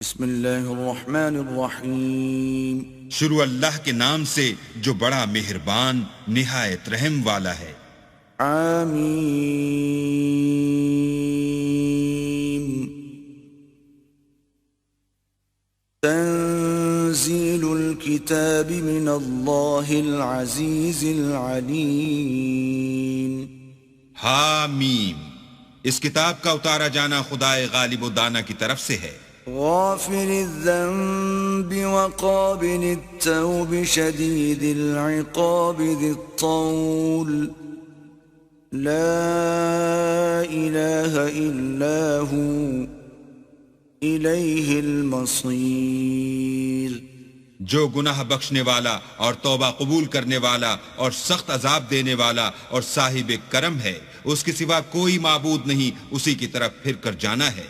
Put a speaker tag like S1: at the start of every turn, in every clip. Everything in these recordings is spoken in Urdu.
S1: بسم اللہ الرحمن الرحیم
S2: شروع اللہ کے نام سے جو بڑا مہربان نہایت رحم والا ہے۔
S1: آمین۔ تنزیل الکتاب من اللہ العزیز العلیم۔
S2: حامیم، اس کتاب کا اتارا جانا خدائے غالب و دانا کی طرف سے ہے۔
S1: غافر الذنب وقابل التوب شدید العقاب ذی الطول لا الہ الا ہو الیہ المصیر۔
S2: جو گناہ بخشنے والا اور توبہ قبول کرنے والا اور سخت عذاب دینے والا اور صاحب کرم ہے، اس کے سوا کوئی معبود نہیں، اسی کی طرف پھر کر جانا ہے۔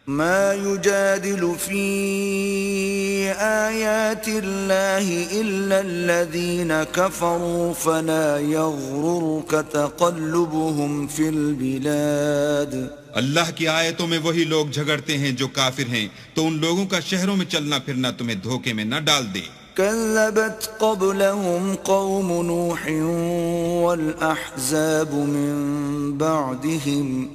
S1: ما يجادل في آيات الله إلا الذين كفروا فلا يغررك تقلبهم في البلاد۔
S2: اللہ کی آیتوں میں وہی لوگ جھگڑتے ہیں جو کافر ہیں، تو ان لوگوں کا شہروں میں چلنا پھرنا تمہیں دھوکے میں نہ ڈال دے۔
S1: كذبت قبلهم قوم نوح والأحزاب من بعدهم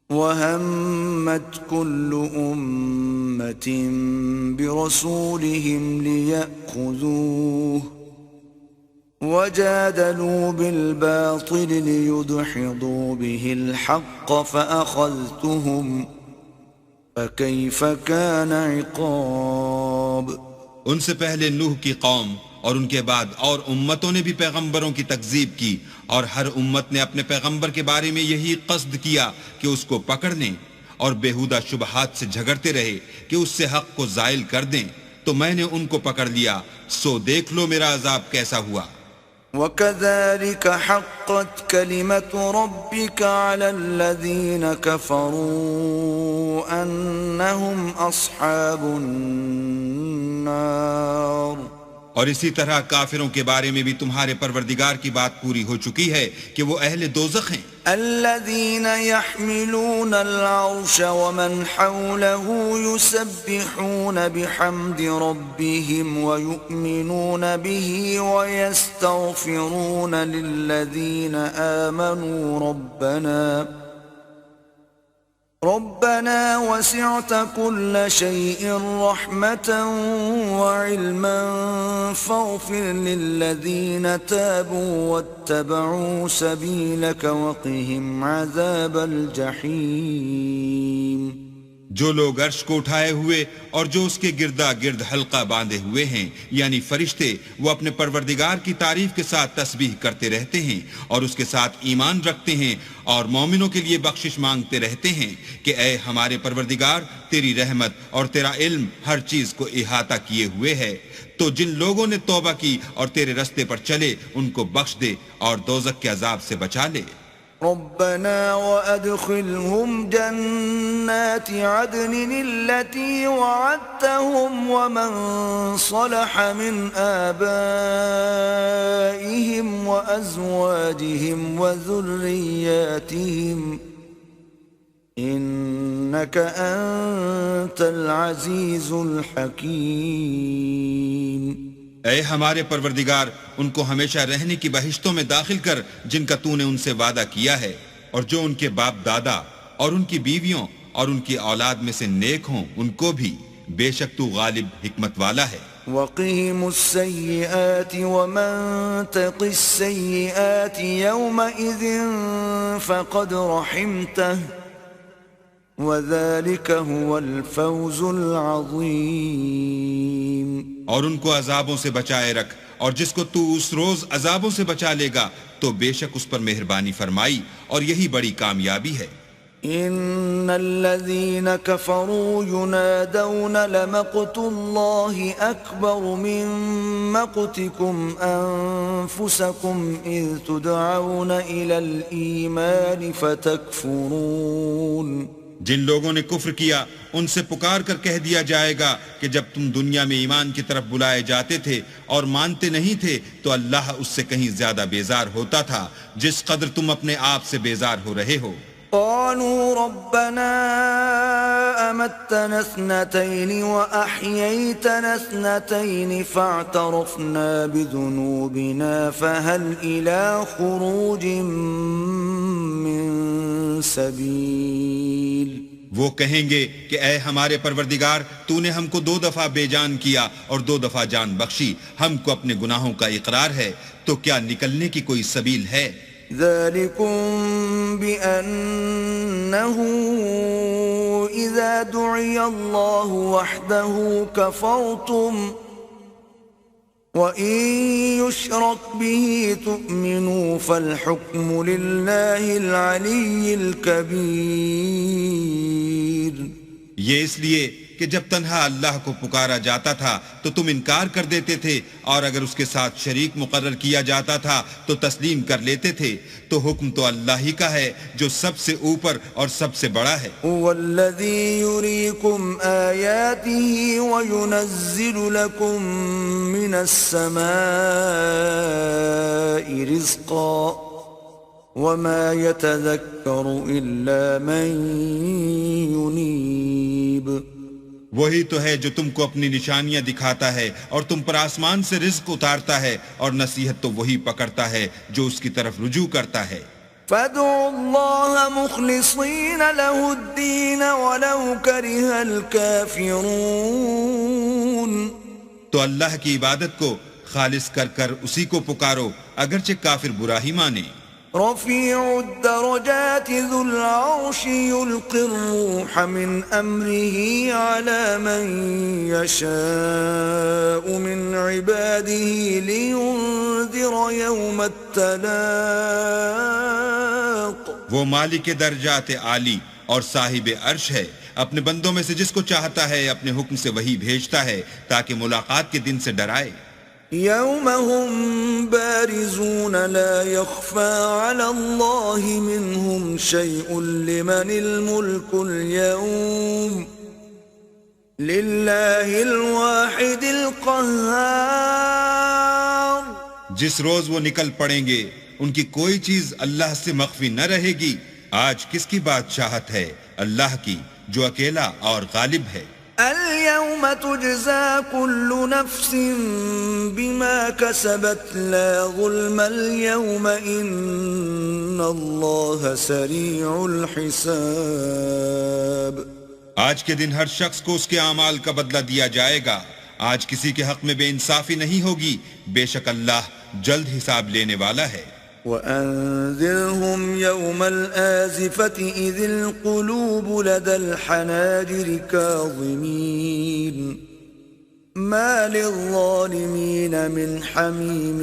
S1: وَهَمَّتْ كُلُّ أُمَّةٍ بِرَسُولِهِمْ لِيَأْخُذُوهُ وَجَادَلُوا بِالْبَاطِلِ لِيُدْحِضُوا بِهِ الْحَقَّ فَأَخَذْتُهُمْ فَكَيْفَ كَانَ عِقَابِ۔
S2: ان سے پہلے نوح کی قوم اور ان کے بعد اور امتوں نے بھی پیغمبروں کی تکذیب کی، اور ہر امت نے اپنے پیغمبر کے بارے میں یہی قصد کیا کہ اس کو پکڑ لیں اور بیہودہ شبہات سے جھگڑتے رہے کہ اس سے حق کو زائل کر دیں، تو میں نے ان کو پکڑ لیا، سو دیکھ لو میرا عذاب کیسا ہوا۔
S1: وَكَذَلِكَ حَقَّتْ كَلِمَةُ رَبِّكَ عَلَى الَّذِينَ كَفَرُوا أَنَّهُمْ أَصْحَابُ النَّارِ۔
S2: اور اسی طرح کافروں کے بارے میں بھی تمہارے پروردگار کی بات پوری ہو چکی ہے کہ وہ اہل دوزخ ہیں۔
S1: الذين يحملون العرش ومن حوله يسبحون بحمد ربهم ويؤمنون به ويستغفرون للذين آمنوا ربنا وسعت كل شيء رحمة وعلما فاغفر للذين تابوا واتبعوا سبيلك وقهم عذاب الجحيم۔
S2: جو لوگ عرش کو اٹھائے ہوئے اور جو اس کے گردا گرد حلقہ باندھے ہوئے ہیں، یعنی فرشتے، وہ اپنے پروردگار کی تعریف کے ساتھ تسبیح کرتے رہتے ہیں اور اس کے ساتھ ایمان رکھتے ہیں اور مومنوں کے لیے بخشش مانگتے رہتے ہیں کہ اے ہمارے پروردگار، تیری رحمت اور تیرا علم ہر چیز کو احاطہ کیے ہوئے ہے، تو جن لوگوں نے توبہ کی اور تیرے رستے پر چلے ان کو بخش دے اور دوزخ کے عذاب سے بچا لے۔
S1: ربنا وأدخلهم جنات عدن التي وعدتهم ومن صلح من آبائهم وأزواجهم وذرياتهم إنك أنت العزيز الحكيم۔
S2: اے ہمارے پروردگار، ان کو ہمیشہ رہنے کی بہشتوں میں داخل کر جن کا تو نے ان سے وعدہ کیا ہے، اور جو ان کے باپ دادا اور ان کی بیویوں اور ان کی اولاد میں سے نیک ہوں ان کو بھی، بے شک تو غالب حکمت والا ہے۔
S1: وَقِهِمُ السَّيِّئَاتِ وَمَن تَقِ السَّيِّئَاتِ يَوْمَئِذٍ فَقَدْ رَحِمْتَهُ وَذَلِكَ هُوَ الْفَوْزُ الْعَظِيمُ۔
S2: اور ان کو عذابوں سے بچائے رکھ، اور جس کو تو اس روز عذابوں سے بچا لے گا تو بے شک اس پر مہربانی فرمائی، اور یہی بڑی کامیابی ہے۔
S1: ان الذين كفروا ينادون لمقت الله اكبر من مقتكم انفسكم اذ تدعون الى الايمان فتكفرون۔
S2: جن لوگوں نے کفر کیا ان سے پکار کر کہہ دیا جائے گا کہ جب تم دنیا میں ایمان کی طرف بلائے جاتے تھے اور مانتے نہیں تھے تو اللہ اس سے کہیں زیادہ بیزار ہوتا تھا جس قدر تم اپنے آپ سے بیزار ہو رہے ہو۔
S1: قالوا ربنا أمتنا اثنتين وأحييتنا اثنتين فاعترفنا بذنوبنا فهل إلى خروج من سبيل.
S2: وہ کہیں گے کہ اے ہمارے پروردگار، تو نے ہم کو 2 دفعہ بے جان کیا اور 2 دفعہ جان بخشی، ہم کو اپنے گناہوں کا اقرار ہے، تو کیا نکلنے کی کوئی سبیل ہے؟
S1: ذلكم بأنه إذا دعي الله وحده كفرتم وإن يشرك به تؤمنوا فالحكم لله العلي الكبير.
S2: یہ اس لیے کہ جب تنہا اللہ کو پکارا جاتا تھا تو تم انکار کر دیتے تھے، اور اگر اس کے ساتھ شریک مقرر کیا جاتا تھا تو تسلیم کر لیتے تھے، تو حکم تو اللہ ہی کا ہے جو سب سے اوپر اور سب سے بڑا ہے.
S1: والذی یریکم آیاته وینزل لکم من السماء رزقا وما يتذكر الا من ينيب.
S2: وہی تو ہے جو تم کو اپنی نشانیاں دکھاتا ہے اور تم پر آسمان سے رزق اتارتا ہے، اور نصیحت تو وہی پکڑتا ہے جو اس کی طرف رجوع کرتا ہے.
S1: فادعوا الله مخلصين له الدين ولو كره الكافرون.
S2: تو اللہ کی عبادت کو خالص کر کر اسی کو پکارو اگرچہ کافر برا ہی مانے.
S1: رفيع الدرجات ذو العرش يلقي الروح من أمره على من يشاء من عباده لينذر يوم التلاق.
S2: وہ مالک درجات عالی اور صاحب عرش ہے، اپنے بندوں میں سے جس کو چاہتا ہے اپنے حکم سے وہی بھیجتا ہے تاکہ ملاقات کے دن سے ڈرائے.
S1: يوم هم بارزون لا يخفى على الله منهم شيء لمن الملك اليوم لله الواحد القهار.
S2: جس روز وہ نکل پڑیں گے ان کی کوئی چیز اللہ سے مخفی نہ رہے گی. آج کس کی بادشاہت ہے؟ اللہ کی جو اکیلا اور غالب ہے.
S1: اليوم تجزى كل نفس بما كسبت لا ظلم اليوم إن الله سريع الحساب.
S2: آج کے دن ہر شخص کو اس کے اعمال کا بدلہ دیا جائے گا. آج کسی کے حق میں بے انصافی نہیں ہوگی، بے شک اللہ جلد حساب لینے والا ہے.
S1: وأنذرهم يوم الآزفة إذ القلوب لدى الحناجر كاظمين ما للظالمين من حميم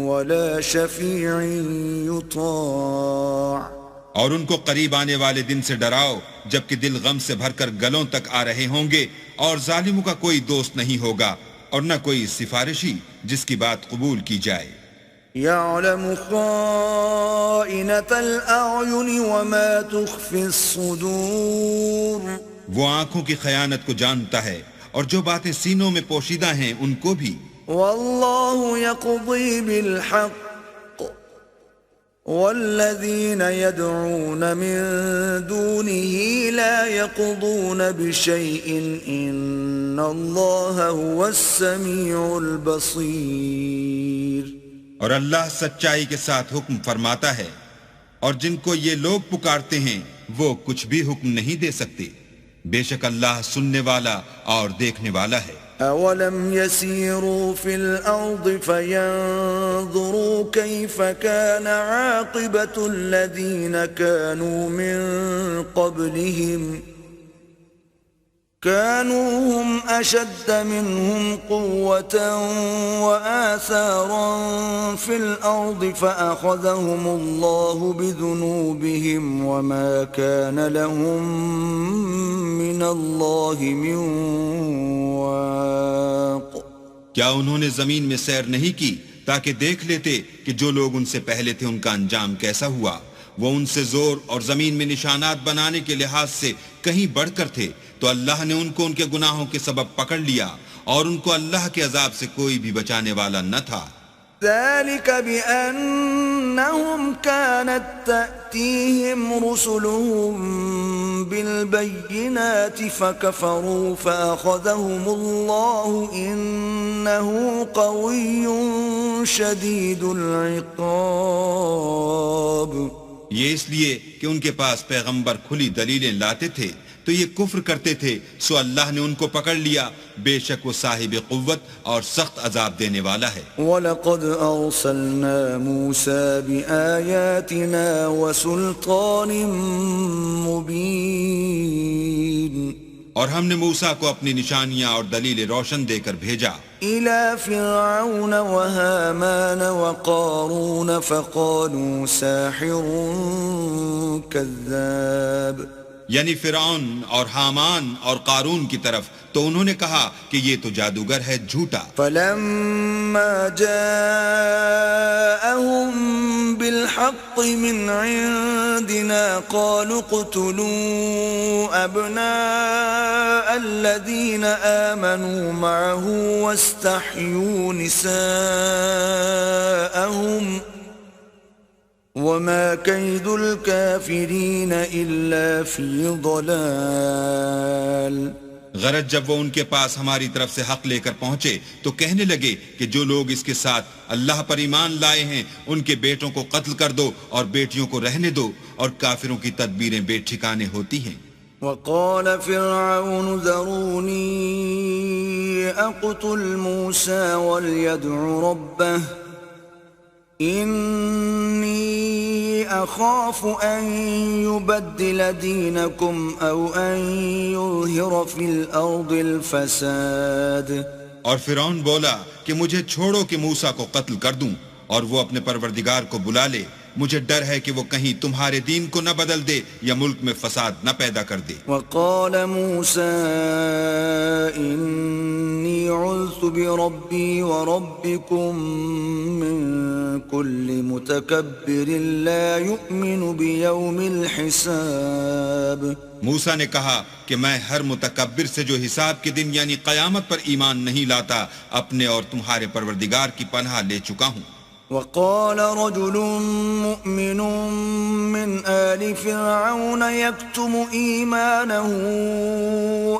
S1: ولا شفيع يطاع.
S2: اور ان کو قریب آنے والے دن سے ڈراؤ جبکہ دل غم سے بھر کر گلوں تک آ رہے ہوں گے، اور ظالموں کا کوئی دوست نہیں ہوگا اور نہ کوئی سفارشی جس کی بات قبول کی جائے.
S1: يعلم خائنة الأعين وما تخفي الصدور.
S2: وہ آنکھوں کی خیانت کو جانتا ہے اور جو باتیں سینوں میں پوشیدہ ہیں ان کو بھی.
S1: والله يقضي بالحق والذين يدعون من دونه لا يقضون بشيء إن الله هو السميع البصير.
S2: اور اللہ سچائی کے ساتھ حکم فرماتا ہے، اور جن کو یہ لوگ پکارتے ہیں وہ کچھ بھی حکم نہیں دے سکتے، بے شک اللہ سننے والا اور دیکھنے والا ہے.
S1: أولم يسيروا في الأرض فينظروا كيف كان عاقبة الذين كانوا من قبلهم كانوا هم أشد منهم قوة وآثارا في الأرض فأخذهم الله بذنوبهم وما كان لهم من الله من واق.
S2: کیا انہوں نے زمین میں سیر نہیں کی تاکہ دیکھ لیتے کہ جو لوگ ان سے پہلے تھے ان کا انجام کیسا ہوا؟ وہ ان سے زور اور زمین میں نشانات بنانے کے لحاظ سے کہیں بڑھ کر تھے، تو اللہ نے ان کو ان کے گناہوں کے سبب پکڑ لیا، اور ان کو اللہ کے عذاب سے کوئی بھی بچانے والا نہ تھا.
S1: ذلك بأنهم كانت تأتيهم رسلهم بالبينات فكفروا فأخذهم الله إنه قوي شديد العقاب.
S2: یہ اس لیے کہ ان کے پاس پیغمبر کھلی دلیلیں لاتے تھے تو یہ کفر کرتے تھے، سو اللہ نے ان کو پکڑ لیا، بے شک وہ صاحب قوت اور سخت عذاب دینے والا ہے.
S1: وَلَقَدْ أَرْسَلْنَا مُوسَى بِآيَاتِنَا وَسُلْطَانٍ مُبِينٍ،
S2: اور ہم نے موسیٰ کو اپنی نشانیاں اور دلیل روشن دے کر بھیجا
S1: إِلَى فِرْعَوْنَ وَهَامَانَ وَقَارُونَ فَقَالُوا سَاحِرٌ كَذَّابٌ،
S2: یعنی فرعون اور حامان اور قارون کی طرف، تو انہوں نے کہا کہ یہ تو جادوگر ہے، جھوٹا.
S1: فَلَمَّا جَاءَهُم بِالْحَقِّ مِنْ عِندِنَا قَالُوا اقْتُلُوا أَبْنَاءَ الَّذِينَ آمَنُوا مَعَهُ وَاسْتَحْيُوا نِسَاءَهُمْ وَمَا كَيْدُ الْكَافِرِينَ إِلَّا فِي ضَلَالٍ.
S2: غرض جب وہ ان کے پاس ہماری طرف سے حق لے کر پہنچے تو کہنے لگے کہ جو لوگ اس کے ساتھ اللہ پر ایمان لائے ہیں ان کے بیٹوں کو قتل کر دو اور بیٹیوں کو رہنے دو، اور کافروں کی تدبیریں بے ٹھکانے ہوتی ہیں.
S1: وقال فرعون ذروني أقتل موسى وليدع ربه إني أخاف أن يبدل دينكم أو أن يظهر في الأرض الفساد.
S2: اور فرعون بولا کہ مجھے چھوڑو کہ موسیٰ کو قتل کر دوں اور وہ اپنے پروردگار کو بلا لے، مجھے ڈر ہے کہ وہ کہیں تمہارے دین کو نہ بدل دے یا ملک میں فساد نہ پیدا کر دے.
S1: وقال موسى إني عذت بربي وربكم من كل متكبر لا يؤمن بيوم الحساب.
S2: موسیٰ نے کہا کہ میں ہر متکبر سے جو حساب کے دن یعنی قیامت پر ایمان نہیں لاتا اپنے اور تمہارے پروردگار کی پناہ لے چکا ہوں.
S1: وقال رجل مؤمن من آل فرعون يكتم إيمانه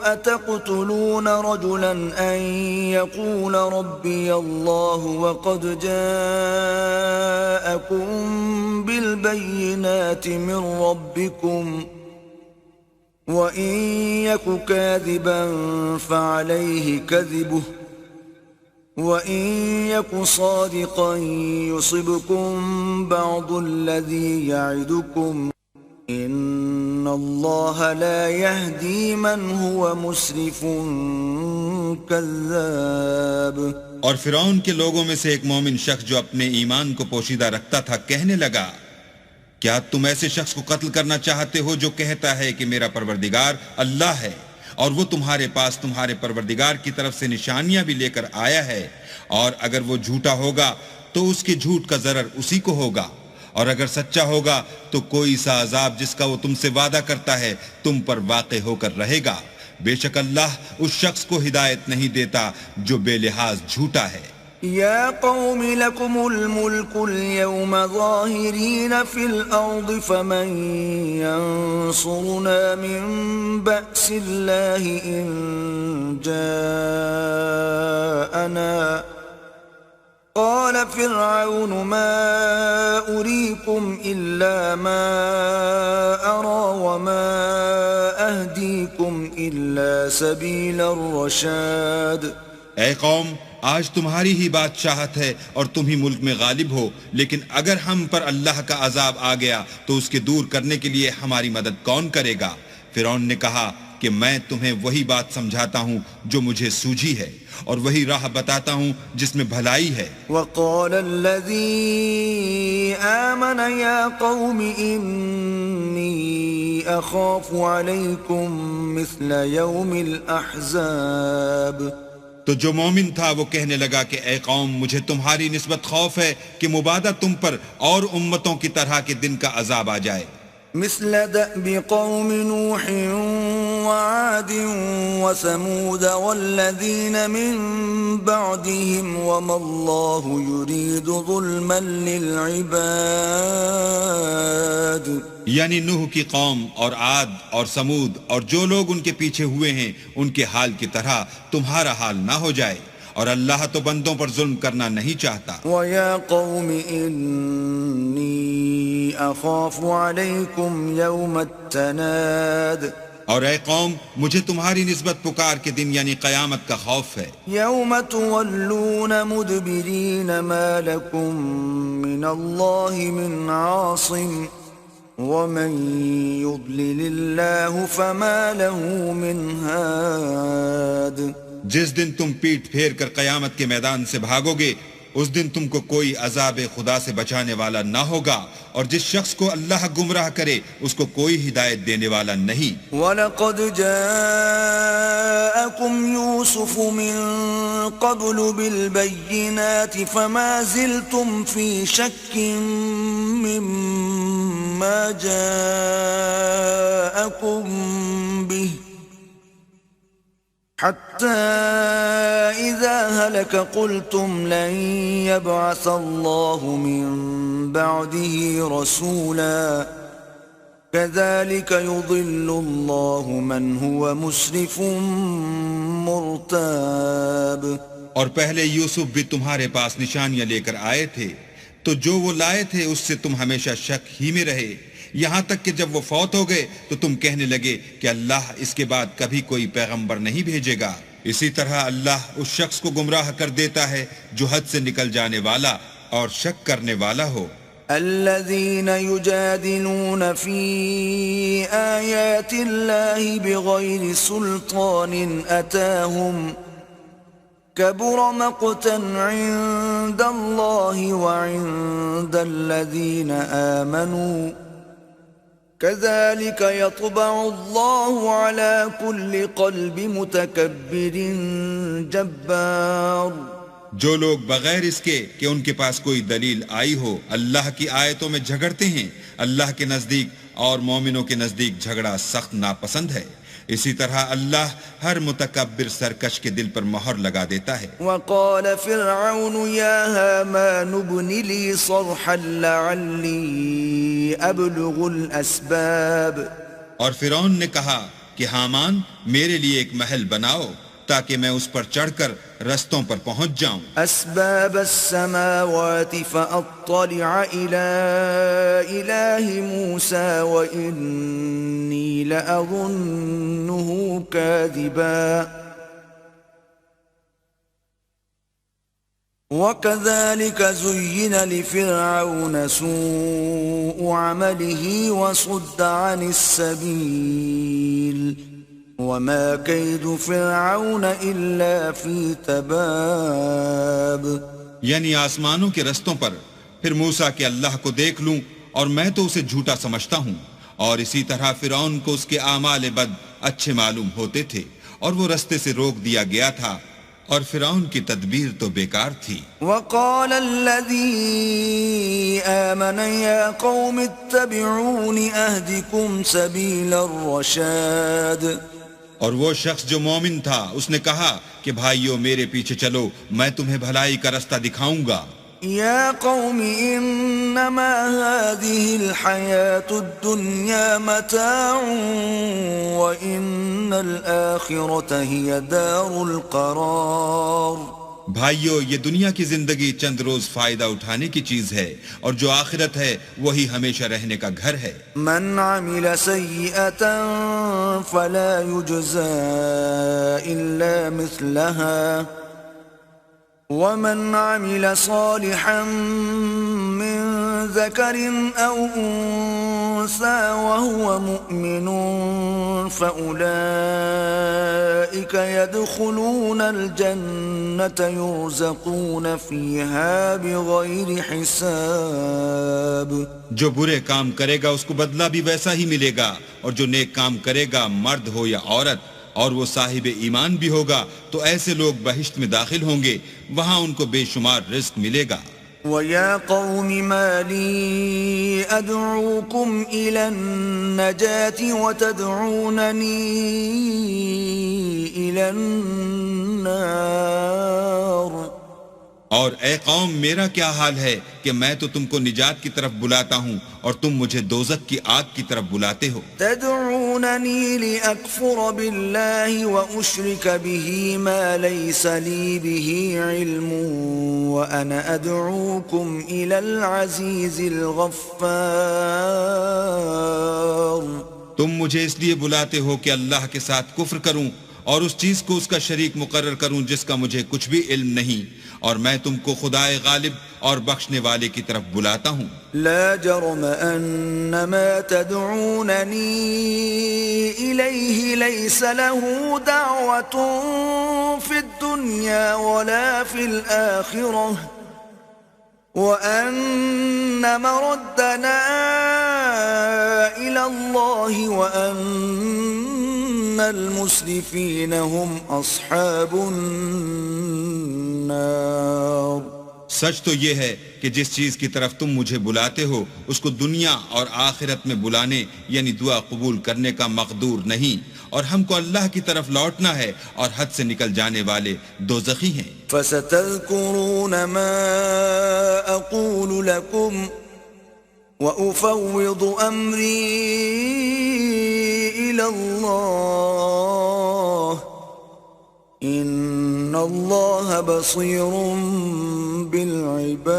S1: أتقتلون رجلا أن يقول ربي الله وقد جاءكم بالبينات من ربكم وإن يك كاذبا فعليه كذبه وَإِن يَكُ صَادِقًا يُصِبْكُم بَعْضُ الَّذِي يَعِدُكُمْ إِنَّ اللَّهَ لَا يَهْدِي مَنْ هُوَ مُسْرِفٌ كَذَّابٌ.
S2: اور فرعون کے لوگوں میں سے ایک مومن شخص جو اپنے ایمان کو پوشیدہ رکھتا تھا کہنے لگا، کیا تم ایسے شخص کو قتل کرنا چاہتے ہو جو کہتا ہے کہ میرا پروردگار اللہ ہے اور وہ تمہارے پاس تمہارے پروردگار کی طرف سے نشانیاں بھی لے کر آیا ہے، اور اگر وہ جھوٹا ہوگا تو اس کے جھوٹ کا ضرر اسی کو ہوگا، اور اگر سچا ہوگا تو کوئی سا عذاب جس کا وہ تم سے وعدہ کرتا ہے تم پر واقع ہو کر رہے گا. بے شک اللہ اس شخص کو ہدایت نہیں دیتا جو بے لحاظ جھوٹا ہے.
S1: يا قوم لكم الملك اليوم ظاهرين في الأرض فمن ينصرنا من بأس الله إن جاءنا. قال فرعون ما أريكم إلا ما أرى وما أهديكم إلا سبيل الرشاد.
S2: اے قوم، آج تمہاری ہی بادشاہت ہے اور تم ہی ملک میں غالب ہو، لیکن اگر ہم پر اللہ کا عذاب آ گیا تو اس کے دور کرنے کے لیے ہماری مدد کون کرے گا؟ فرعون نے کہا کہ میں تمہیں وہی بات سمجھاتا ہوں جو مجھے سوجھی ہے اور وہی راہ بتاتا ہوں جس میں بھلائی ہے.
S1: وقال الذي آمن يا قوم إني أخاف عليكم مثل يوم الأحزاب.
S2: تو جو مومن تھا وہ کہنے لگا کہ اے قوم، مجھے تمہاری نسبت خوف ہے کہ مبادہ تم پر اور امتوں کی طرح کے دن کا عذاب آ جائے.
S1: مثل دأب قوم نوح وعاد وثمود والذين من بعدهم وما الله يريد ظلما للعباد.
S2: یعنی نوح کی قوم اور عاد اور سمود اور جو لوگ ان کے پیچھے ہوئے ہیں ان کے حال کی طرح تمہارا حال نہ ہو جائے، اور اللہ تو بندوں پر ظلم کرنا نہیں چاہتا.
S1: وَيَا قَوْمِ إِنِّي أَخَافُ عَلَيْكُمْ يَوْمَ التَّنَادِ.
S2: اور اے قوم، مجھے تمہاری نسبت پکار کے دن یعنی قیامت کا خوف ہے.
S1: يَوْمَ تُوَلُّونَ مُدْبِرِينَ مَا لَكُمْ مِنَ اللَّهِ مِنْ عَاصِمٍ وَمَنْ يُضْلِلِ اللَّهُ فَمَا لَهُ مِنْ هَادٍ.
S2: جس دن تم پیٹ پھیر کر قیامت کے میدان سے بھاگو گے، اس دن تم کو کوئی عذاب خدا سے بچانے والا نہ ہوگا، اور جس شخص کو اللہ گمراہ کرے اس کو کوئی ہدایت دینے والا نہیں.
S1: وَلَقَدْ جَاءَكُمْ يُوسُفُ مِنْ قَبْلُ بِالْبَيِّنَاتِ فَمَا زِلْتُمْ فِي شَكٍّ مِّمَّا جَاءَكُمْ بِهِ حتى إذا هلك قلتم لن يبعث الله من بعده رسولا كذلك يضل الله من هو مسرف مرتاب.
S2: اور پہلے یوسف بھی تمہارے پاس نشانیاں لے کر آئے تھے، تو جو وہ لائے تھے اس سے تم ہمیشہ شک ہی میں رہے، یہاں تک کہ جب وہ فوت ہو گئے تو تم کہنے لگے کہ اللہ اس کے بعد کبھی کوئی پیغمبر نہیں بھیجے گا. اسی طرح اللہ اس شخص کو گمراہ کر دیتا ہے جو حد سے نکل جانے والا اور شک کرنے والا ہو.
S1: الذين يجادلون في آيات الله بغير سلطان أتاهم كبر مقتا عند الله وعند الذين آمنوا كذلك يطبع الله على كل قلب متكبر جبار.
S2: جو لوگ بغیر اس کے کہ ان کے پاس کوئی دلیل آئی ہو اللہ کی آیتوں میں جھگڑتے ہیں، اللہ کے نزدیک اور مومنوں کے نزدیک جھگڑا سخت ناپسند ہے. اسی طرح اللہ ہر متکبر سرکش کے دل پر مہر لگا دیتا ہے.
S1: وقال فرعون يا هامان ابن لي صرحا لعلي ابلغ الاسباب.
S2: اور فرعون نے کہا کہ حامان میرے لیے ایک محل بناؤ تاکہ میں اس پر چڑھ کر رستوں پر پہنچ جاؤں.
S1: اسباب السماوات فاطلع الى اله موسى واني لاظنه كاذبا. وكذلك زين لفرعون سوء عمله وصد عن السبيل وما كيد فرعون إلا في تباب.
S2: یعنی آسمانوں کے رستوں پر پھر موسیٰ کہ اللہ کو دیکھ لوں اور میں تو اسے جھوٹا سمجھتا ہوں، اور اسی طرح فرعون کو اس کے اعمال بد اچھے معلوم ہوتے تھے اور وہ رستے سے روک دیا گیا تھا، اور فرعون کی تدبیر تو بیکار تھی.
S1: وقال الذي آمن يا قوم اتبعون اهدكم سبيل الرشاد.
S2: اور وہ شخص جو مومن تھا اس نے کہا کہ بھائیو میرے پیچھے چلو، میں تمہیں بھلائی کا رستہ دکھاؤں گا.
S1: يا قوم إنما هذه الحياة الدنيا متاع وإن الآخرة هي دار القرار.
S2: بھائیو یہ دنیا کی زندگی چند روز فائدہ اٹھانے کی چیز ہے، اور جو آخرت ہے وہی ہمیشہ رہنے کا گھر ہے.
S1: من عمل سيئة فلا يجزى إلا مثلها ومن عمل صالحا من ذكر أو أنثى وهو مؤمن فأولئك يدخلون الجنة يرزقون فيها بغير حساب.
S2: جو برے کام کرے گا اس کو بدلہ بھی ویسا ہی ملے گا، اور جو نیک کام کرے گا مرد ہو یا عورت اور وہ صاحب ایمان بھی ہوگا تو ایسے لوگ بہشت میں داخل ہوں گے، وہاں ان کو بے شمار رزق ملے گا.
S1: وَيَا قَوْمِ مَا لِي أَدْعُوكُمْ إِلَى النَّجَاةِ وَتَدْعُونَنِي إِلَى النَّارِ
S2: اور اے قوم میرا کیا حال ہے کہ میں تو تم کو نجات کی طرف بلاتا ہوں اور تم مجھے دوزخ کی آگ کی طرف بلاتے ہو.
S1: تدعونني لأكفر بالله وأشرك به ما ليس لي به علم وأنا أدعوكم إلى العزيز الغفار.
S2: تم مجھے اس لیے بلاتے ہو کہ اللہ کے ساتھ کفر کروں اور اس چیز کو اس کا شریک مقرر کروں جس کا مجھے کچھ بھی علم نہیں، اور میں تم کو خدائے غالب اور بخشنے والے کی طرف بلاتا ہوں.
S1: لا جرم ان ما تدعونني إليه ليس له دعوة في الدنيا ولا في الآخرة وأن مردنا إلى الله وأن المسرفين هم أصحاب النار.
S2: سچ تو یہ ہے کہ جس چیز کی طرف تم مجھے بلاتے ہو اس کو دنیا اور آخرت میں بلانے یعنی دعا قبول کرنے کا مقدور نہیں، اور ہم کو اللہ کی طرف لوٹنا ہے اور حد سے نکل جانے والے دوزخی ہیں.
S1: فَسَتَذْكُرُونَ مَا أَقُولُ لَكُمْ وَأُفَوِّضُ أَمْرِي إِلَى اللَّهِ إِنَّ اللَّهَ بَصِيرٌ بِالْعِبَادِ.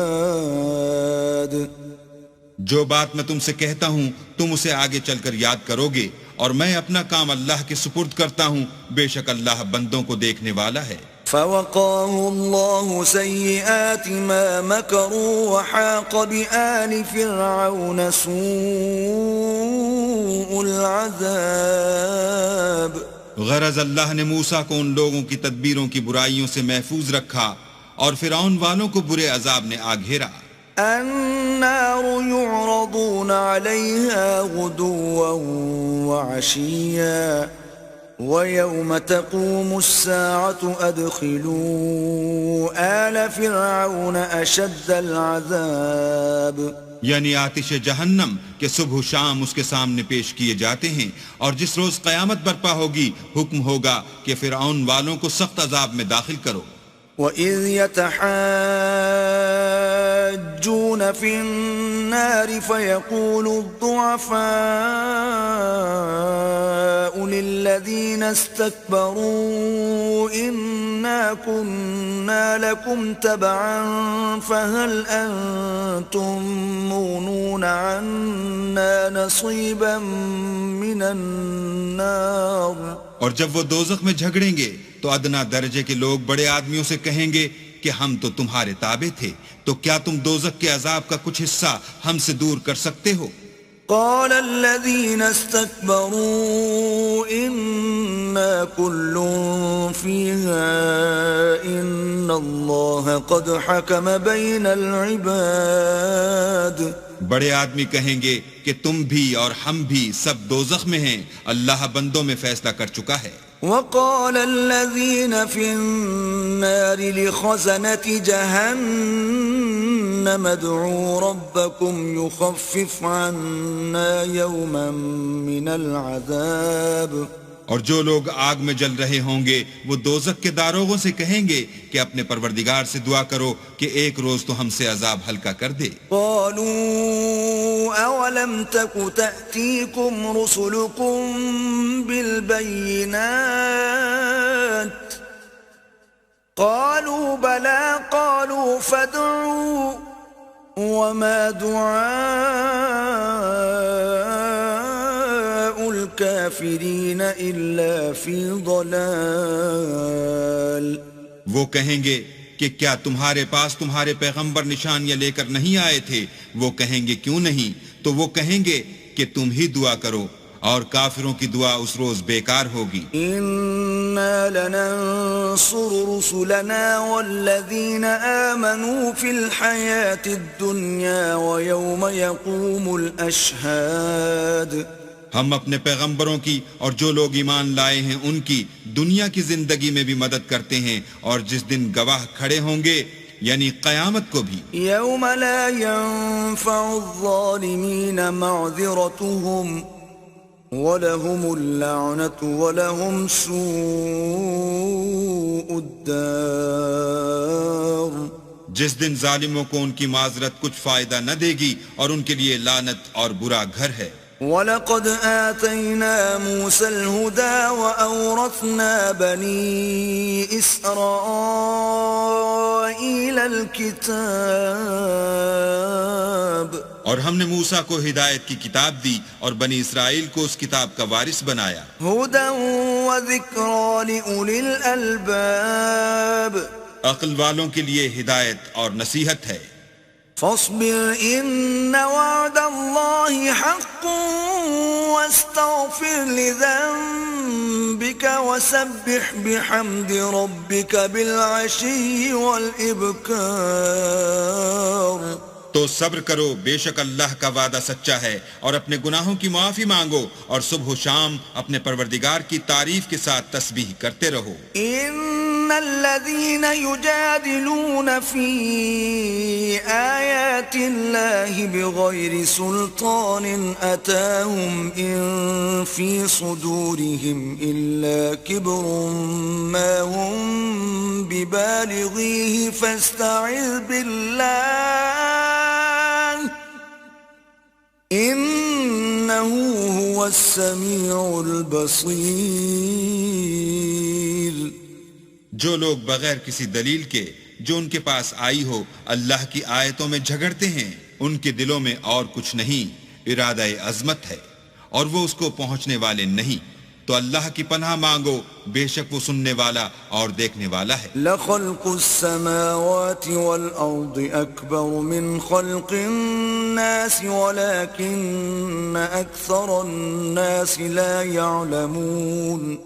S2: جو بات میں تم سے کہتا ہوں تم اسے آگے چل کر یاد کرو گے، اور میں اپنا کام اللہ کے سپرد کرتا ہوں، بے شک اللہ بندوں کو دیکھنے والا ہے.
S1: فَوَقَاهُ اللَّهُ سَيِّئَاتِ مَا مَكَرُوا وَحَاقَ بِآلِ فِرْعَوْنَ سُوءُ الْعَذَابِ.
S2: غرض اللہ نے موسیٰ کو ان لوگوں کی تدبیروں کی برائیوں سے محفوظ رکھا اور فرعون والوں کو برے عذاب نے آ گھیرا.
S1: النار يعرضون عليها غدوا وعشيا ويوم تقوم الساعة أدخلوا آل فرعون أشد العذاب.
S2: یعنی آتش جہنم کے صبح و شام اس کے سامنے پیش کیے جاتے ہیں، اور جس روز قیامت برپا ہوگی حکم ہوگا کہ فرعون والوں کو سخت عذاب میں داخل کرو.
S1: وَإِذْ يَتَحَاجُّونَ فِي النَّارِ فَيَقُولُ الضُّعَفَاءُ لِلَّذِينَ اسْتَكْبَرُوا إِنَّا كُنَّا لَكُمْ تَبَعًا فَهَلْ أَنْتُمْ مُغْنُونَ عَنَّا نَصِيبًا مِنَ النَّارِ.
S2: اور جب وہ دوزخ میں جھگڑیں گے تو ادنا درجے کے لوگ بڑے آدمیوں سے کہیں گے کہ ہم تو تمہارے تابع تھے، تو کیا تم دوزخ کے عذاب کا کچھ حصہ ہم سے دور کر سکتے ہو؟
S1: قال الذين استكبروا إنا كل فيها إن الله قد حكم بين العباد.
S2: بڑے آدمی کہیں گے کہ تم بھی اور ہم بھی سب دوزخ میں ہیں، اللہ بندوں میں فیصلہ کر چکا ہے.
S1: وقال الذين في النار لخزنة جهنم ادعوا ربكم يخفف عنا يوما من العذاب.
S2: اور جو لوگ آگ میں جل رہے ہوں گے وہ دوزخ کے داروغوں سے کہیں گے کہ اپنے پروردگار سے دعا کرو کہ ایک روز تو ہم سے عذاب ہلکا کر دے.
S1: قالوا اولم تك تأتيكم رسلكم بالبينات قالوا بلى قالوا فادعوا وما دعاء الكافرين إلا في ضلال.
S2: وہ کہیں گے کہ کیا تمہارے پاس تمہارے پیغمبر نشانیاں لے کر نہیں آئے تھے؟ وہ کہیں گے کیوں نہیں؟ تو وہ کہیں گے کہ تم ہی دعا کرو، اور کافروں کی دعا اس روز بیکار ہوگی.
S1: انا لننصر رسلنا والذین آمنوا فی الحیاة الدنیا ویوم یقوم الاشہاد.
S2: ہم اپنے پیغمبروں کی اور جو لوگ ایمان لائے ہیں ان کی دنیا کی زندگی میں بھی مدد کرتے ہیں، اور جس دن گواہ کھڑے ہوں گے یعنی قیامت کو بھی.
S1: يوم لا ينفع الظالمين معذرتهم وَلَهُمُ اللَّعْنَةُ وَلَهُمْ سُوءُ الدَّارِ.
S2: جس دن ظالموں کو ان کی معذرت کچھ فائدہ نہ دے گی اور ان کے لیے لعنت اور برا گھر ہے.
S1: وَلَقَدْ آتَيْنَا مُوسَى الْهُدَى وَأَوْرَثْنَا بَنِي إِسْرَائِيلَ الْكِتَابَ.
S2: اور ہم نے موسیٰ کو ہدایت کی کتاب دی اور بنی اسرائیل کو اس کتاب کا وارث بنایا.
S1: هُدًى وَذِكْرَى لِأُولِي الْأَلْبَابِ.
S2: عقل والوں کے لیے ہدایت اور نصیحت ہے.
S1: فاصبر إن وعد الله حق واستغفر لذنبك وسبح بحمد ربك بالعشي والإبكار.
S2: تو صبر کرو، بے شک اللہ کا وعدہ سچا ہے، اور اپنے گناہوں کی معافی مانگو اور صبح و شام اپنے پروردگار کی تعریف کے ساتھ تسبیح کرتے رہو.
S1: إن الذين يجادلون في آيات الله بغير سلطان أتاهم إن في صدورهم إلا كبر ما هم ببالغيه فاستعذ بالله إنه هو السميع البصير.
S2: جو لوگ بغیر کسی دلیل کے جو ان کے پاس آئی ہو اللہ کی آیتوں میں جھگڑتے ہیں، ان کے دلوں میں اور کچھ نہیں، ارادہ عظمت ہے اور وہ اس کو پہنچنے والے نہیں. تو اللہ کی پناہ مانگو، بے شک وہ سننے والا اور دیکھنے والا ہے.
S1: لخلق السماوات والأرض أكبر من خلق الناس ولكن أكثر الناس لا يعلمون.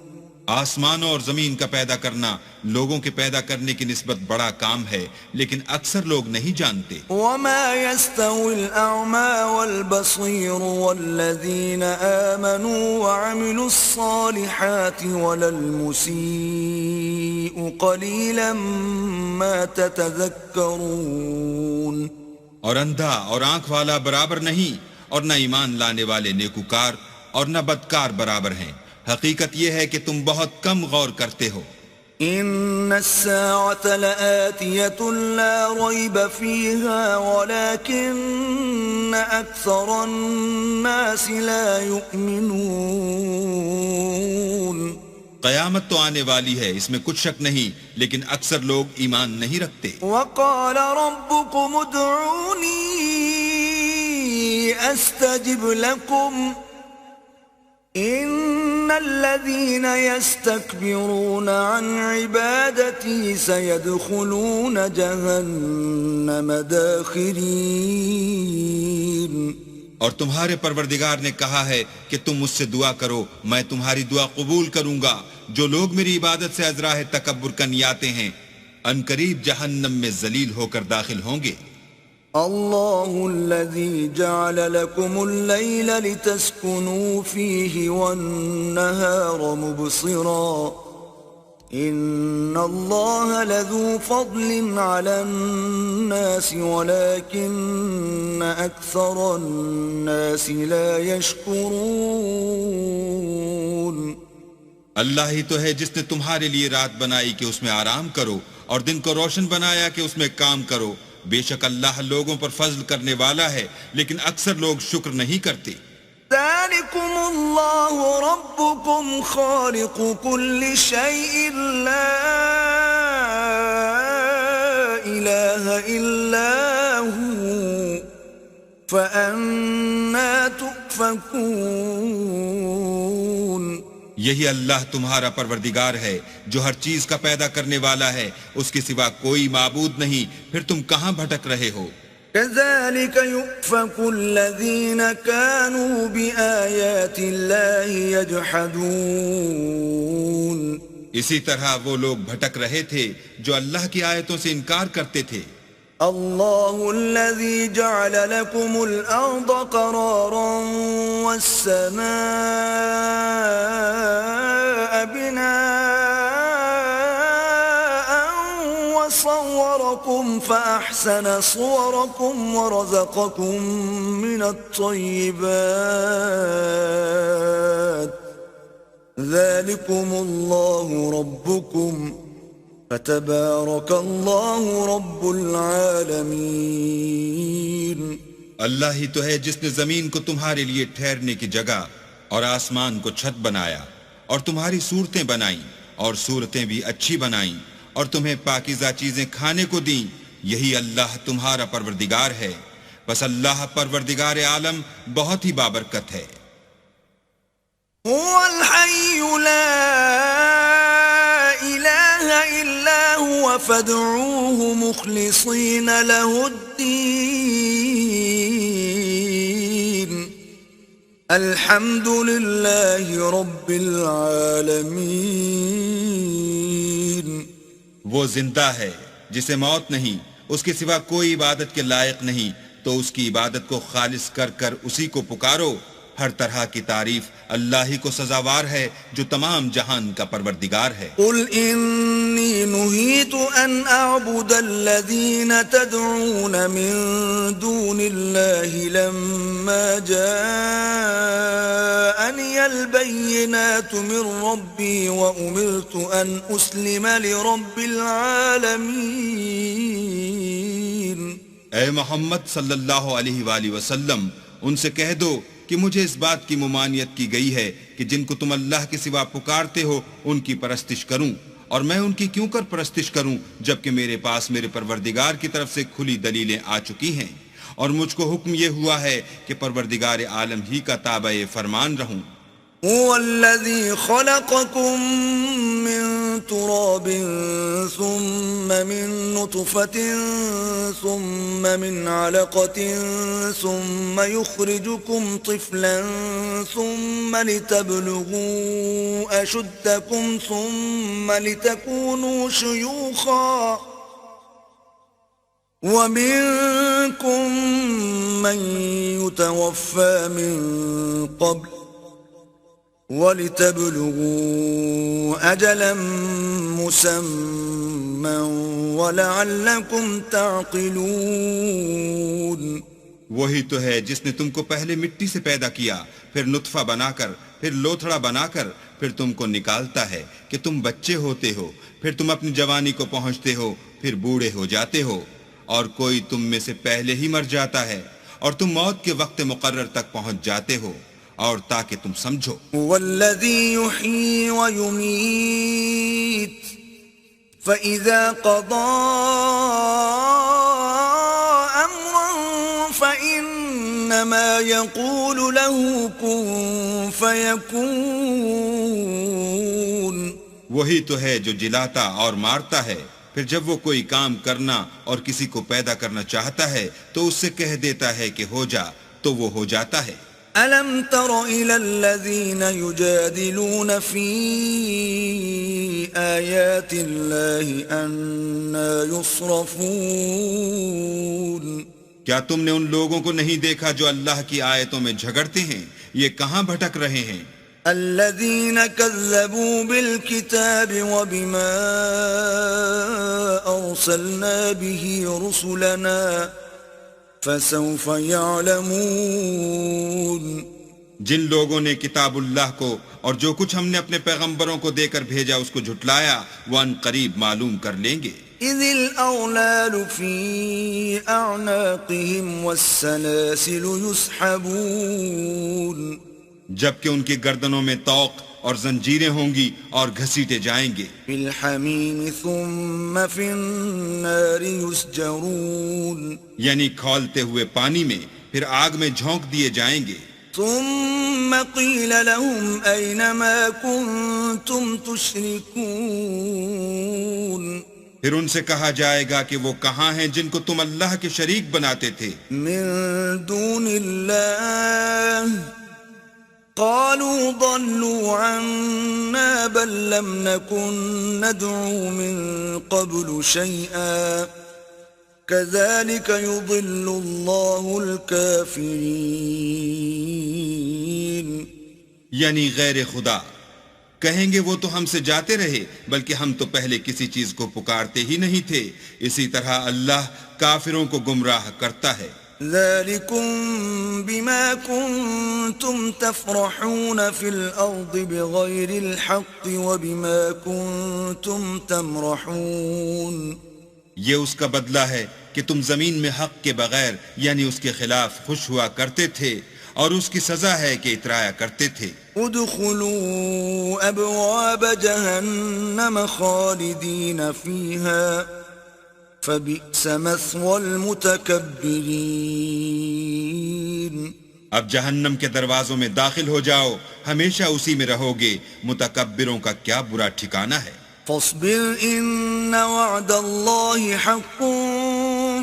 S2: آسمانوں اور زمین کا پیدا کرنا لوگوں کے پیدا کرنے کی نسبت بڑا کام ہے، لیکن اکثر لوگ نہیں جانتے.
S1: وما يستوي الأعمى والبصير والذين آمنوا وعملوا الصالحات ولا المسيء قليلا ما تتذكرون.
S2: اور اندھا اور آنکھ والا برابر نہیں، اور نہ ایمان لانے والے نیکوکار اور نہ بدکار برابر ہیں. حقیقت یہ ہے کہ تم بہت کم غور کرتے ہو.
S1: ان الساعة لآتية لا ريب فيها ولكن أكثر الناس لا يؤمنون.
S2: قیامت تو آنے والی ہے، اس میں کچھ شک نہیں، لیکن اکثر لوگ ایمان نہیں رکھتے.
S1: وقال ربكم ادعوني استجب لكم ان الذين يستكبرون عن عبادتي سيدخلون جهنم داخرين.
S2: اور تمہارے پروردگار نے کہا ہے کہ تم مجھ سے دعا کرو، میں تمہاری دعا قبول کروں گا. جو لوگ میری عبادت سے ازراہ تکبر کنیاتے ہیں ان قریب جہنم میں ذلیل ہو کر داخل ہوں گے.
S1: الله الذي جعل لكم الليل لتسكنوا فيه والنهار مبصرا إن الله لذو فضل على الناس ولكن أكثر الناس لا يشكرون.
S2: اللہ ہی تو ہے جس نے تمہارے لیے رات بنائی کہ اس میں آرام کرو اور دن کو روشن بنایا کہ اس میں کام کرو. بے شک اللہ لوگوں پر فضل کرنے والا ہے، لیکن اکثر لوگ شکر نہیں کرتے.
S1: ذلكم الله ربكم خالق كل شيء لا إله إلا هو فأنا تؤفكون.
S2: یہی اللہ تمہارا پروردگار ہے جو ہر چیز کا پیدا کرنے والا ہے، اس کے سوا کوئی معبود نہیں، پھر تم کہاں بھٹک رہے ہو؟
S1: كذلك يؤفك الذين كانوا بآيات الله يجحدون.
S2: اسی طرح وہ لوگ بھٹک رہے تھے جو اللہ کی آیتوں سے انکار کرتے تھے.
S1: الله الذي جعل لكم الأرض قرارا والسماء بناء وصوركم صوركم فأحسن صوركم ورزقكم من الطيبات ذلكم الله ربكم فتبارك الله رب العالمين.
S2: اللہ ہی تو ہے جس نے زمین کو تمہارے لیے ٹھہرنے کی جگہ اور آسمان کو چھت بنایا اور تمہاری صورتیں بنائیں اور صورتیں بھی اچھی بنائیں اور تمہیں پاکیزہ چیزیں کھانے کو دیں. یہی اللہ تمہارا پروردگار ہے. بس اللہ پروردگار عالم بہت ہی بابرکت ہے.
S1: هو الحي لا إله إلا هو فادعوه مخلصين له الدين الحمد لله رب العالمين.
S2: وہ زندہ ہے جسے موت نہیں، اس کے سوا کوئی عبادت کے لائق نہیں، تو اس کی عبادت کو خالص کر کر اسی کو پکارو. ہر طرح کی تعریف اللہ ہی کو سزاوار ہے جو تمام جہان کا پروردگار ہے.
S1: قل انی نہیت ان اعبد الذین تدعون من دون اللہ لما جاءنی البینات من ربی وامرت ان اسلم لرب العالمین.
S2: اے محمد صلی اللہ علیہ وآلہ وسلم، ان سے کہہ دو کہ مجھے اس بات کی ممانعت کی گئی ہے کہ جن کو تم اللہ کے سوا پکارتے ہو ان کی پرستش کروں، اور میں ان کی کیوں کر پرستش کروں جبکہ میرے پاس میرے پروردگار کی طرف سے کھلی دلیلیں آ چکی ہیں، اور مجھ کو حکم یہ ہوا ہے کہ پروردگار عالم ہی کا تابع فرمان رہوں.
S1: هو الذي خلقكم من تراب ثم من نطفة ثم من علقة ثم يخرجكم طفلا ثم لتبلغوا أشدكم ثم لتكونوا شيوخا ومنكم من يتوفى من قبل وَلِتَبْلُغُوا أَجَلًا مُّسَمًّى وَلَعَلَّكُمْ تَعْقِلُونَ.
S2: وہی تو ہے جس نے تم کو پہلے مٹی سے پیدا کیا، پھر نطفہ بنا کر، پھر لوتھڑا بنا کر، پھر تم کو نکالتا ہے کہ تم بچے ہوتے ہو، پھر تم اپنی جوانی کو پہنچتے ہو، پھر بوڑھے ہو جاتے ہو، اور کوئی تم میں سے پہلے ہی مر جاتا ہے اور تم موت کے وقت مقرر تک پہنچ جاتے ہو، اور تاکہ تم سمجھو.
S1: والذی یحیی ویمیت فإذا قضى أمرا فإنما يقول له كن فيكون.
S2: وہی تو ہے جو جلاتا اور مارتا ہے، پھر جب وہ کوئی کام کرنا اور کسی کو پیدا کرنا چاہتا ہے تو اس سے کہہ دیتا ہے کہ ہو جا، تو وہ ہو جاتا ہے.
S1: أَلَمْ تَرَ إِلَى الَّذِينَ يُجَادِلُونَ فِي آيَاتِ اللَّهِ أَنَّى يُصْرَفُونَ.
S2: کیا تم نے ان لوگوں کو نہیں دیکھا جو اللہ کی آیتوں میں جھگڑتے ہیں؟ یہ کہاں بھٹک رہے ہیں؟
S1: الذين كذبوا بالكتاب وبما أرسلنا به رسلنا فسوف يعلمون.
S2: جن لوگوں نے کتاب اللہ کو اور جو کچھ ہم نے اپنے پیغمبروں کو دے کر بھیجا اس کو جھٹلایا، وہ ان قریب معلوم کر لیں گے.
S1: إذ الأغلال في أعناقهم والسلاسل يسحبون.
S2: جبکہ ان کی گردنوں میں طوق اور زنجیریں ہوں گی اور گھسیٹے جائیں گے.
S1: في الحميم ثم في النار يسجرون.
S2: یعنی کھولتے ہوئے پانی میں، پھر آگ میں جھونک دیے جائیں گے.
S1: ثم قيل لهم أين ما كنتم تشركون.
S2: پھر ان سے کہا جائے گا کہ وہ کہاں ہیں جن کو تم اللہ کے شریک بناتے تھے.
S1: من دون الله قالوا ضلوا عنا بل لم نكن ندعو من قبل شيئا كذلك يضل الله الكافرين.
S2: یعنی غیر خدا. کہیں گے وہ تو ہم سے جاتے رہے، بلکہ ہم تو پہلے کسی چیز کو پکارتے ہی نہیں تھے. اسی طرح اللہ کافروں کو گمراہ کرتا ہے.
S1: ذلكم بما كنتم تفرحون في الأرض بغير الحق وبما كنتم تمرحون.
S2: یہ اس کا بدلہ ہے کہ تم زمین میں حق کے بغیر یعنی اس کے خلاف خوش ہوا کرتے تھے، اور اس کی سزا ہے کہ اترایا کرتے تھے.
S1: ادخلوا ابواب جہنم خالدین فیہا فبئس مثوى المتکبرین.
S2: اب جہنم کے دروازوں میں داخل ہو جاؤ، ہمیشہ اسی میں رہو گے، متکبروں کا کیا برا ٹھکانہ ہے.
S1: فاصبر ان وعد اللہ حق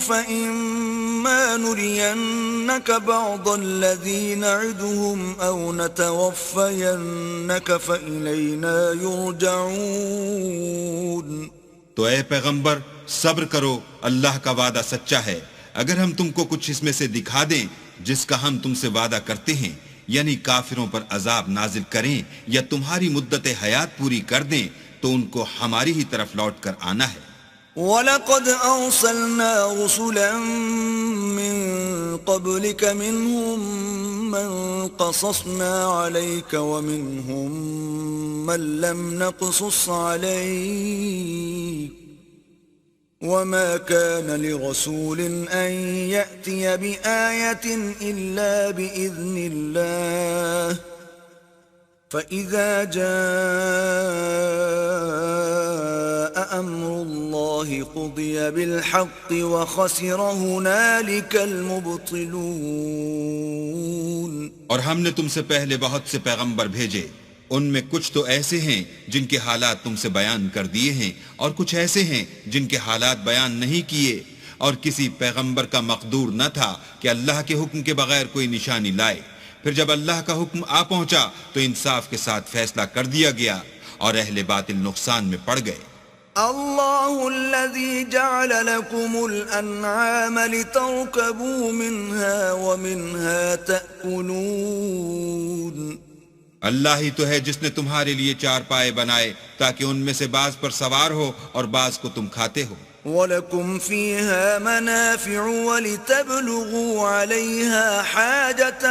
S1: فإما نرينك بعض الذي نعدهم أو نتوفينك فإلينا يرجعون.
S2: تو اے پیغمبر صبر کرو، اللہ کا وعدہ سچا ہے. اگر ہم تم کو کچھ اس میں سے دکھا دیں جس کا ہم تم سے وعدہ کرتے ہیں، یعنی کافروں پر عذاب نازل کریں یا تمہاری مدت حیات پوری کر دیں، تو ان کو ہماری ہی طرف لوٹ کر آنا ہے.
S1: وَلَقَدْ أَرْسَلْنَا رُسُلًا مِّن قَبْلِكَ مِنْهُمْ مَنْ قَصَصْنَا عَلَيْكَ وَمِنْهُمْ مَنْ لَمْ نَقْصُصْ عَلَيْكَ وَمَا كَانَ لِرَسُولٍ أَنْ يَأْتِيَ بِآيَةٍ إِلَّا بِإِذْنِ اللَّهِ فَإِذَا جَاءَ أَمْرُ اللَّهِ قُضِيَ بِالْحَقِّ وَخَسِرَ هُنَالِكَ الْمُبْطِلُونَ.
S2: اور ہم نے تم سے پہلے بہت سے پیغمبر بھیجے، ان میں کچھ تو ایسے ہیں جن کے حالات تم سے بیان کر دیے ہیں، اور کچھ ایسے ہیں جن کے حالات بیان نہیں کیے. اور کسی پیغمبر کا مقدور نہ تھا کہ اللہ کے حکم کے بغیر کوئی نشانی لائے. پھر جب اللہ کا حکم آ پہنچا تو انصاف کے ساتھ فیصلہ کر دیا گیا، اور اہل باطل نقصان میں پڑ گئے.
S1: اللہ الذي جعل لكم الانعام لتركبوا منها ومنها تأكلون.
S2: اللہ ہی تو ہے جس نے تمہارے لیے چار پائے بنائے تاکہ ان میں سے بعض پر سوار ہو اور بعض کو تم کھاتے ہو.
S1: وَلَكُمْ فِيهَا مَنَافِعُ وَلِتَبْلُغُوا عَلَيْهَا حَاجَةً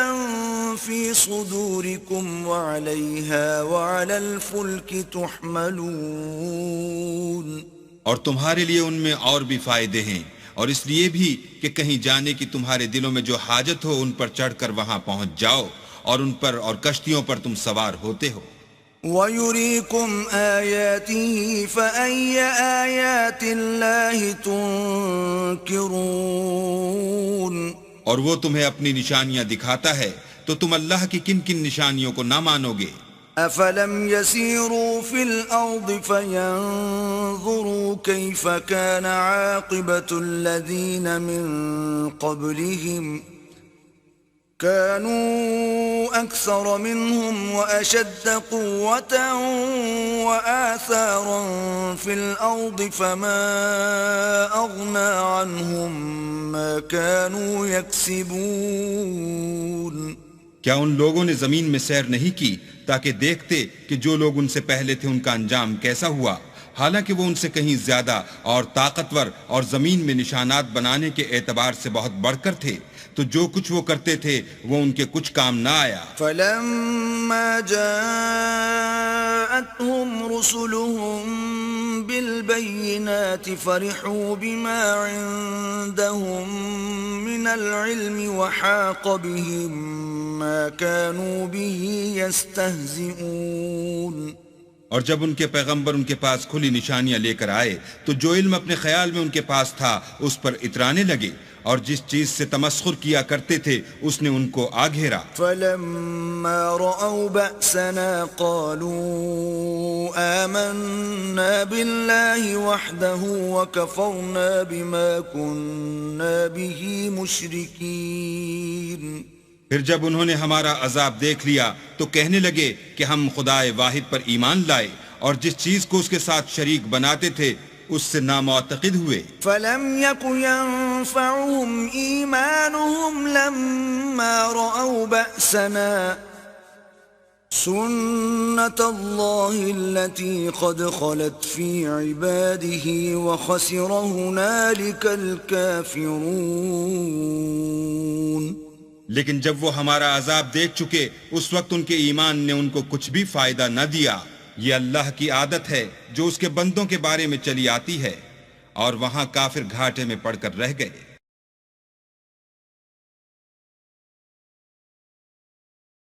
S1: فِي صُدُورِكُمْ وَعَلَيْهَا وَعَلَى الْفُلْكِ تُحْمَلُونَ. اور
S2: تمہارے لیے ان میں اور بھی فائدے ہیں، اور اس لیے بھی کہ کہیں جانے کی تمہارے دلوں میں جو حاجت ہو ان پر چڑھ کر وہاں پہنچ جاؤ، اور ان پر اور کشتیوں پر تم سوار ہوتے ہو.
S1: وَيُرِيكُمْ آيَاتِهِ فَأَيَّ آيَاتِ اللَّهِ تُنْكِرُونَ.
S2: اور وہ تمہیں اپنی نشانیاں دکھاتا ہے تو تم اللہ کی کن کن نشانیوں کو نہ مانو گے.
S1: أَفَلَمْ يَسِيرُوا فِي الْأَرْضِ فَيَنْظُرُوا كَيْفَ كَانَ عَاقِبَةُ الَّذِينَ مِنْ قَبْلِهِمْ كانوا أكثر منهم وأشد قوة وآثارا في الأرض فما أغنى عنهم ما كانوا يكسبون.
S2: کیا ان لوگوں نے زمین میں سیر نہیں کی تاکہ دیکھتے کہ جو لوگ ان سے پہلے تھے ان کا انجام کیسا ہوا، حالانکہ وہ ان سے کہیں زیادہ اور طاقتور اور زمین میں نشانات بنانے کے اعتبار سے بہت بڑھ کر تھے، تو جو کچھ وہ کرتے تھے وہ ان کے کچھ کام نہ آیا.
S1: فَلَمَّا جَاءَتْهُمْ رُسُلُهُم بِالْبَيِّنَاتِ فَرِحُوا بِمَا عِندَهُم مِّنَ الْعِلْمِ وَحَاقَ بِهِم مَّا كَانُوا بِهِ يَسْتَهْزِئُونَ.
S2: اور جب ان کے پیغمبر ان کے پاس کھلی نشانیاں لے کر آئے تو جو علم اپنے خیال میں ان کے پاس تھا اس پر اترانے لگے، اور جس چیز سے تمسخر کیا کرتے تھے اس نے ان کو آ گھیرا.
S1: فَلَمَّا رَأَوْا بَأْسَنَا قَالُوا آمَنَّا بِاللَّهِ وَحْدَهُ وَكَفَرْنَا بِمَا كُنَّا بِهِ مُشْرِكِينَ.
S2: پھر جب انہوں نے ہمارا عذاب دیکھ لیا تو کہنے لگے کہ ہم خدائے واحد پر ایمان لائے اور جس چیز کو اس کے ساتھ شریک بناتے تھے اس سے نامعتقد ہوئے.
S1: فَلَمْ يَكُ يَنفَعُهُمْ إِيمَانُهُمْ لَمَّا رَأَوْا بَأْسَنَا سنة الله التي قد خلت في عباده وخسر هنالك الكافرون.
S2: لیکن جب وہ ہمارا عذاب دیکھ چکے اس وقت ان کے ایمان نے ان کو کچھ بھی فائدہ نہ دیا. یہ اللہ کی عادت ہے جو اس کے بندوں کے بارے میں چلی آتی ہے، اور وہاں کافر گھاٹے میں پڑ کر رہ گئے.